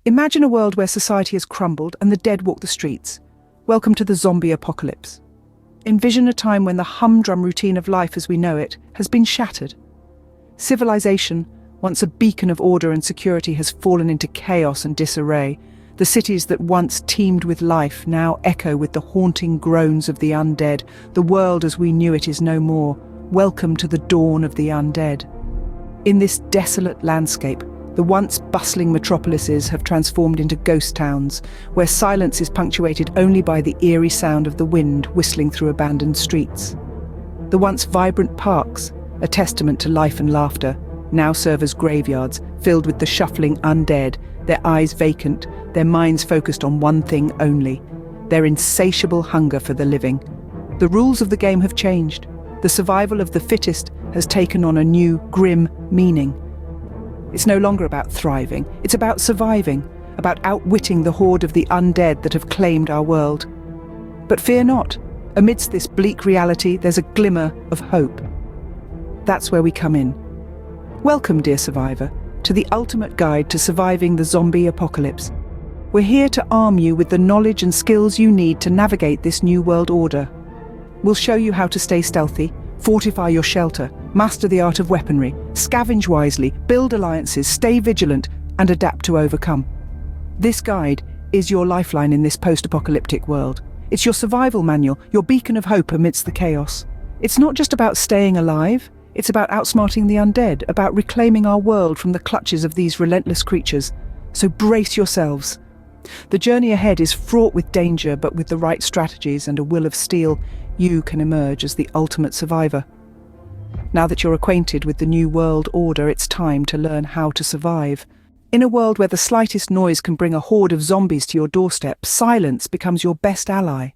Imagine a world where society has crumbled and the dead walk the streets. Welcome to the zombie apocalypse. Envision a time when the humdrum routine of life as we know it has been shattered. Civilization, once a beacon of order and security, has fallen into chaos and disarray. The cities that once teemed with life now echo with the haunting groans of the undead. The world as we knew it is no more. Welcome to the dawn of the undead. In this desolate landscape, the once bustling metropolises have transformed into ghost towns, where silence is punctuated only by the eerie sound of the wind whistling through abandoned streets. The once vibrant parks, a testament to life and laughter, now serve as graveyards filled with the shuffling undead, their eyes vacant, their minds focused on one thing only, their insatiable hunger for the living. The rules of the game have changed. The survival of the fittest has taken on a new, grim meaning. It's no longer about thriving, it's about surviving, about outwitting the horde of the undead that have claimed our world. But fear not, amidst this bleak reality there's a glimmer of hope. That's where we come in. Welcome, dear survivor, to the ultimate guide to surviving the zombie apocalypse. We're here to arm you with the knowledge and skills you need to navigate this new world order. We'll show you how to stay stealthy, fortify your shelter, master the art of weaponry, scavenge wisely, build alliances, stay vigilant, and adapt to overcome. This guide is your lifeline in this post-apocalyptic world. It's your survival manual, your beacon of hope amidst the chaos. It's not just about staying alive, it's about outsmarting the undead, about reclaiming our world from the clutches of these relentless creatures. So brace yourselves. The journey ahead is fraught with danger, but with the right strategies and a will of steel, you can emerge as the ultimate survivor. Now that you're acquainted with the new world order, it's time to learn how to survive. In a world where the slightest noise can bring a horde of zombies to your doorstep, silence becomes your best ally.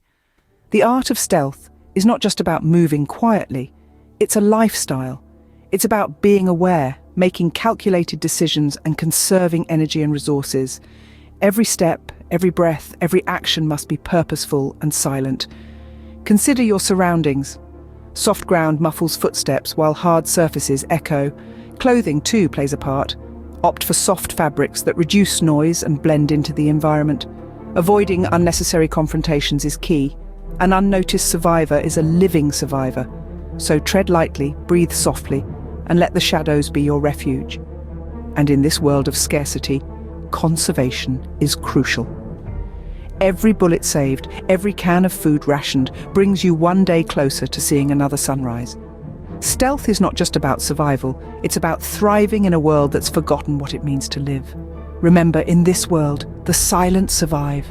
The art of stealth is not just about moving quietly, it's a lifestyle. It's about being aware, making calculated decisions, and conserving energy and resources. Every step, every breath, every action must be purposeful and silent. Consider your surroundings. Soft ground muffles footsteps while hard surfaces echo. Clothing too plays a part. Opt for soft fabrics that reduce noise and blend into the environment. Avoiding unnecessary confrontations is key. An unnoticed survivor is a living survivor. So tread lightly, breathe softly, and let the shadows be your refuge. And in this world of scarcity, conservation is crucial. Every bullet saved, every can of food rationed, brings you one day closer to seeing another sunrise. Stealth is not just about survival, it's about thriving in a world that's forgotten what it means to live. Remember, in this world, the silent survive.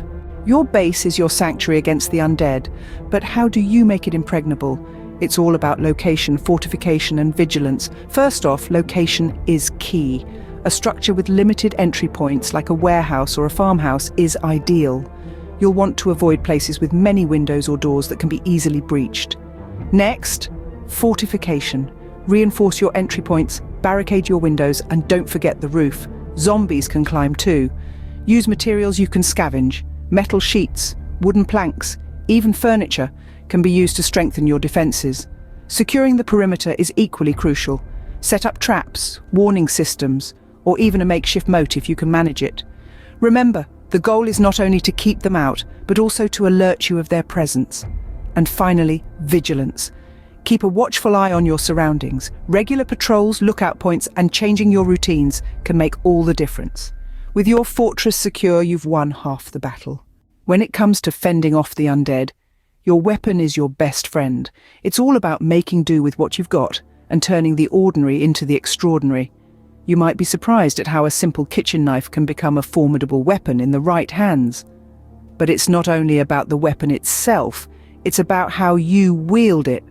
Your base is your sanctuary against the undead, but how do you make it impregnable? It's all about location, fortification, and vigilance. First off, location is key. A structure with limited entry points, like a warehouse or a farmhouse, is ideal. You'll want to avoid places with many windows or doors that can be easily breached. Next, fortification. Reinforce your entry points, barricade your windows, and don't forget the roof. Zombies can climb too. Use materials you can scavenge. Metal sheets, wooden planks, even furniture can be used to strengthen your defenses. Securing the perimeter is equally crucial. Set up traps, warning systems, or even a makeshift moat if you can manage it. Remember, the goal is not only to keep them out, but also to alert you of their presence. And finally, vigilance. Keep a watchful eye on your surroundings. Regular patrols, lookout points, and changing your routines can make all the difference. With your fortress secure, you've won half the battle. When it comes to fending off the undead, your weapon is your best friend. It's all about making do with what you've got and turning the ordinary into the extraordinary. You might be surprised at how a simple kitchen knife can become a formidable weapon in the right hands. But it's not only about the weapon itself, it's about how you wield it.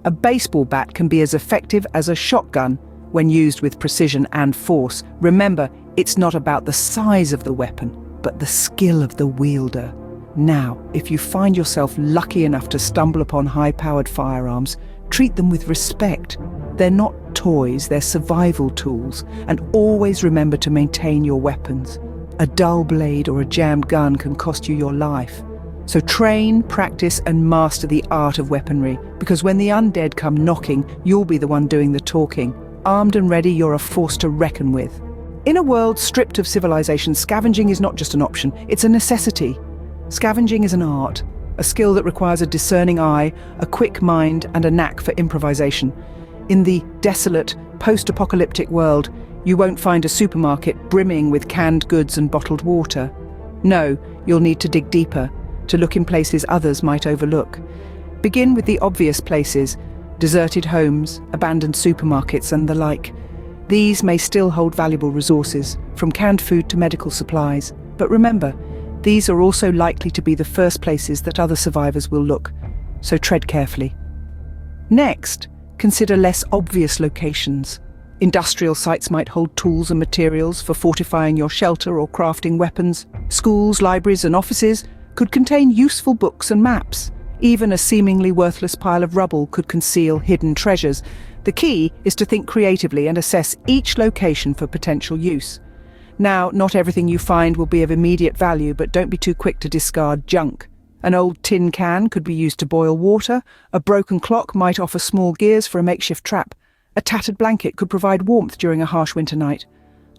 A baseball bat can be as effective as a shotgun when used with precision and force. Remember, it's not about the size of the weapon, but the skill of the wielder. Now, if you find yourself lucky enough to stumble upon high-powered firearms, treat them with respect. They're not toys, they're survival tools, and always remember to maintain your weapons. A dull blade or a jammed gun can cost you your life. So train, practice, and master the art of weaponry, because when the undead come knocking, you'll be the one doing the talking. Armed and ready, you're a force to reckon with. In a world stripped of civilization, scavenging is not just an option, it's a necessity. Scavenging is an art, a skill that requires a discerning eye, a quick mind, and a knack for improvisation. In the desolate, post-apocalyptic world, you won't find a supermarket brimming with canned goods and bottled water. No, you'll need to dig deeper, to look in places others might overlook. Begin with the obvious places, deserted homes, abandoned supermarkets, and the like. These may still hold valuable resources, from canned food to medical supplies. But remember, these are also likely to be the first places that other survivors will look, so tread carefully. Next, consider less obvious locations. Industrial sites might hold tools and materials for fortifying your shelter or crafting weapons. Schools, libraries, and offices could contain useful books and maps. Even a seemingly worthless pile of rubble could conceal hidden treasures. The key is to think creatively and assess each location for potential use. Now, not everything you find will be of immediate value, but don't be too quick to discard junk. An old tin can could be used to boil water, a broken clock might offer small gears for a makeshift trap, a tattered blanket could provide warmth during a harsh winter night.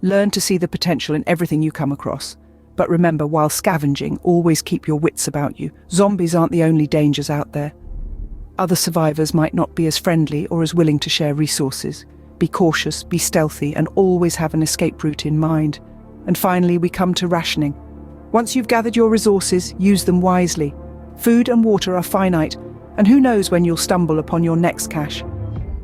Learn to see the potential in everything you come across. But remember, while scavenging, always keep your wits about you. Zombies aren't the only dangers out there. Other survivors might not be as friendly or as willing to share resources. Be cautious, be stealthy, and always have an escape route in mind. And finally, we come to rationing. Once you've gathered your resources, use them wisely. Food and water are finite, and who knows when you'll stumble upon your next cache.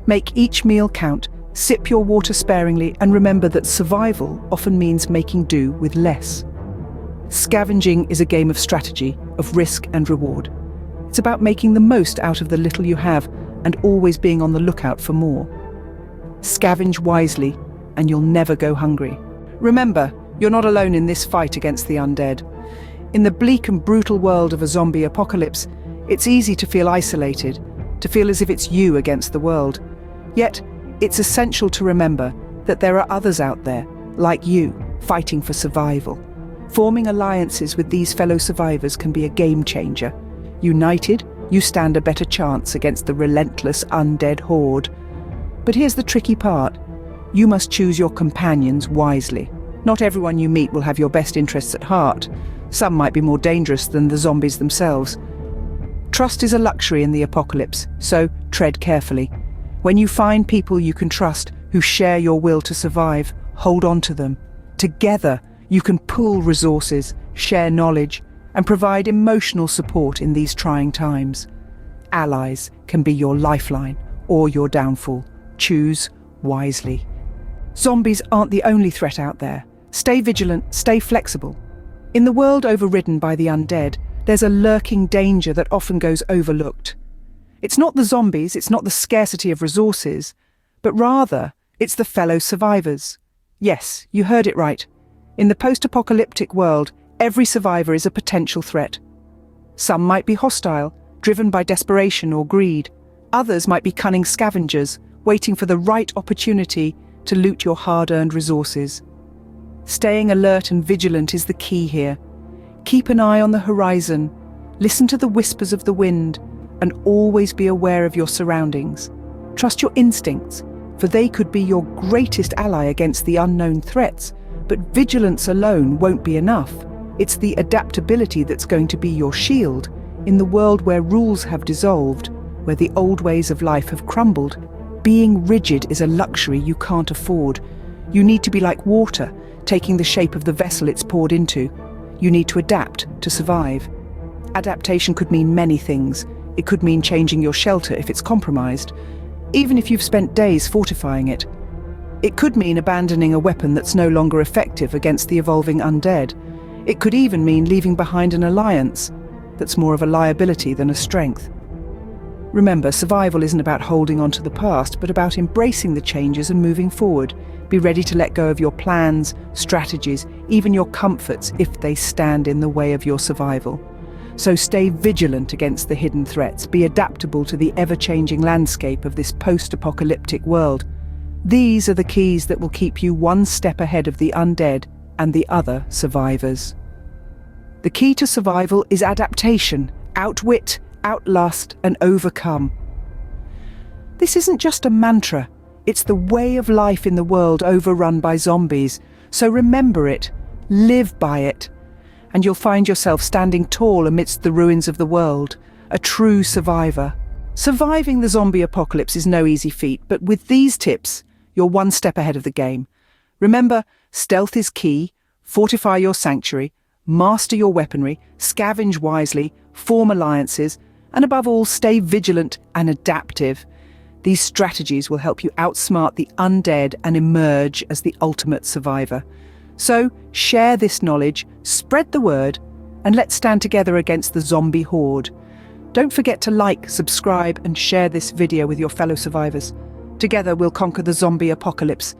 Make each meal count, sip your water sparingly, and remember that survival often means making do with less. Scavenging is a game of strategy, of risk and reward. It's about making the most out of the little you have and always being on the lookout for more. Scavenge wisely, and you'll never go hungry. Remember, you're not alone in this fight against the undead. In the bleak and brutal world of a zombie apocalypse, it's easy to feel isolated, to feel as if it's you against the world. Yet, it's essential to remember that there are others out there, like you, fighting for survival. Forming alliances with these fellow survivors can be a game changer. United, you stand a better chance against the relentless undead horde. But here's the tricky part. You must choose your companions wisely. Not everyone you meet will have your best interests at heart. Some might be more dangerous than the zombies themselves. Trust is a luxury in the apocalypse, so tread carefully. When you find people you can trust, who share your will to survive, hold on to them. Together, you can pool resources, share knowledge, and provide emotional support in these trying times. Allies can be your lifeline or your downfall. Choose wisely. Zombies aren't the only threat out there. Stay vigilant, stay flexible. In the world overridden by the undead, there's a lurking danger that often goes overlooked. It's not the zombies, it's not the scarcity of resources, but rather, it's the fellow survivors. Yes, you heard it right. In the post-apocalyptic world, every survivor is a potential threat. Some might be hostile, driven by desperation or greed. Others might be cunning scavengers, waiting for the right opportunity to loot your hard-earned resources. Staying alert and vigilant is the key here. Keep an eye on the horizon, listen to the whispers of the wind, and always be aware of your surroundings. Trust your instincts, for they could be your greatest ally against the unknown threats. But vigilance alone won't be enough. It's the adaptability that's going to be your shield. In the world where rules have dissolved, where the old ways of life have crumbled, being rigid is a luxury you can't afford. You need to be like water, taking the shape of the vessel it's poured into. You need to adapt to survive. Adaptation could mean many things. It could mean changing your shelter if it's compromised, even if you've spent days fortifying it. It could mean abandoning a weapon that's no longer effective against the evolving undead. It could even mean leaving behind an alliance that's more of a liability than a strength. Remember, survival isn't about holding on to the past, but about embracing the changes and moving forward. Be ready to let go of your plans, strategies, even your comforts if they stand in the way of your survival. So stay vigilant against the hidden threats. Be adaptable to the ever-changing landscape of this post-apocalyptic world. These are the keys that will keep you one step ahead of the undead and the other survivors. The key to survival is adaptation, outwit, outlast, and overcome. This isn't just a mantra, it's the way of life in the world overrun by zombies. So remember it, live by it, and you'll find yourself standing tall amidst the ruins of the world, a true survivor. Surviving the zombie apocalypse is no easy feat, but with these tips, you're one step ahead of the game. Remember, stealth is key, fortify your sanctuary, master your weaponry, scavenge wisely, form alliances, and above all, stay vigilant and adaptive. These strategies will help you outsmart the undead and emerge as the ultimate survivor. So, share this knowledge, spread the word, and let's stand together against the zombie horde. Don't forget to like, subscribe, and share this video with your fellow survivors. Together we'll conquer the zombie apocalypse